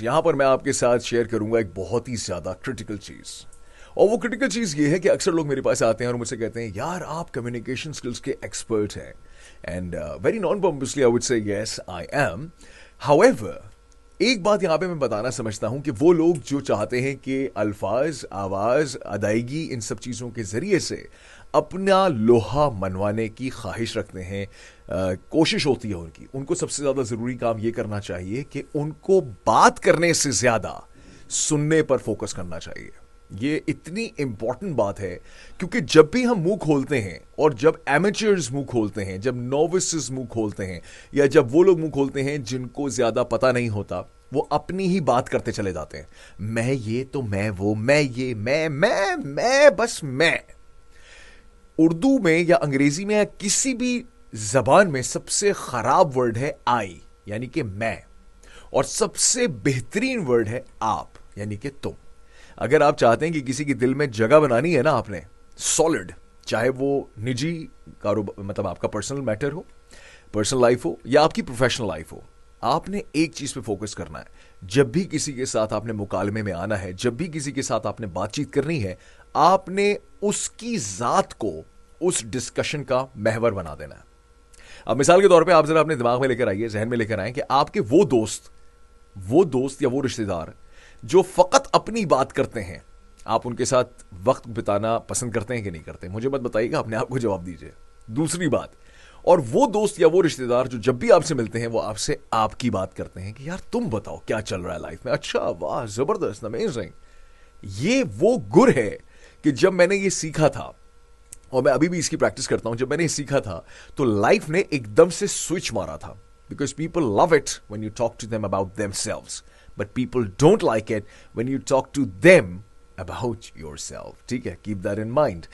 یہاں پر میں آپ کے ساتھ شیئر کروں گا ایک بہت ہی زیادہ کرٹیکل چیز. اور وہ کرٹیکل چیز یہ ہے کہ اکثر لوگ میرے پاس آتے ہیں اور مجھ سے کہتے ہیں یار آپ کمیونیکیشن اسکلس کے ایکسپرٹ ہیں. And very non pompously I would say yes I am. ہاؤیور ایک بات یہاں پہ میں بتانا سمجھتا ہوں کہ وہ لوگ جو چاہتے ہیں کہ الفاظ، آواز، ادائیگی، ان سب چیزوں کے ذریعے سے اپنا لوہا منوانے کی خواہش رکھتے ہیں، کوشش ہوتی ہے ان کو سب سے زیادہ ضروری کام یہ کرنا چاہیے کہ ان کو بات کرنے سے زیادہ سننے پر فوکس کرنا چاہیے. یہ اتنی امپورٹنٹ بات ہے کیونکہ جب بھی ہم منہ کھولتے ہیں، اور جب ایمیچرز منہ کھولتے ہیں، جب نووسز منہ کھولتے ہیں، یا جب وہ لوگ منہ کھولتے ہیں جن کو زیادہ پتہ نہیں ہوتا، وہ اپنی ہی بات کرتے چلے جاتے ہیں. میں یہ تو میں وہ، میں یہ، میں بس میں. اردو میں یا انگریزی میں یا کسی بھی زبان میں سب سے خراب ورڈ ہے آئی، یعنی کہ میں، اور سب سے بہترین ورڈ ہے آپ، یعنی کہ تم. اگر آپ چاہتے ہیں کہ کسی کے دل میں جگہ بنانی ہے نا، آپ نے سالڈ، چاہے وہ نجی کاروبار، مطلب آپ کا پرسنل میٹر ہو، پرسنل لائف ہو، یا آپ کی پروفیشنل لائف ہو، آپ نے ایک چیز پہ فوکس کرنا ہے. جب بھی کسی کے ساتھ آپ نے مکالمے میں آنا ہے، جب بھی کسی کے ساتھ آپ نے بات چیت کرنی ہے، آپ نے اس کی ذات کو اس ڈسکشن کا محور بنا دینا ہے. اب مثال کے طور پہ آپ ذرا اپنے دماغ میں لے کر آئیے، ذہن میں لے کر آئیں کہ آپ کے وہ دوست یا وہ رشتہ دار جو فقط اپنی بات کرتے ہیں، آپ ان کے ساتھ وقت بتانا پسند کرتے ہیں کہ نہیں کرتے؟ مجھے مت بتائیے گا، اپنے آپ کو جواب دیجیے. دوسری بات، اور وہ دوست یا وہ رشتہ دار جو جب بھی آپ سے ملتے ہیں وہ آپ سے آپ کی بات کرتے ہیں کہ یار تم بتاؤ کیا چل رہا ہے لائف میں، اچھا، واہ، زبردست، امیزنگ. یہ وہ گر ہے کہ جب میں نے یہ سیکھا تھا، اور میں ابھی بھی اس کی پریکٹس کرتا ہوں، جب میں نے یہ سیکھا تھا تو لائف نے ایک دم سے سوئچ مارا تھا. Because people love it when you talk to them about themselves, but people don't like it when you talk to them about yourself. ٹھیک ہے، کیپ دیٹ ان مائنڈ.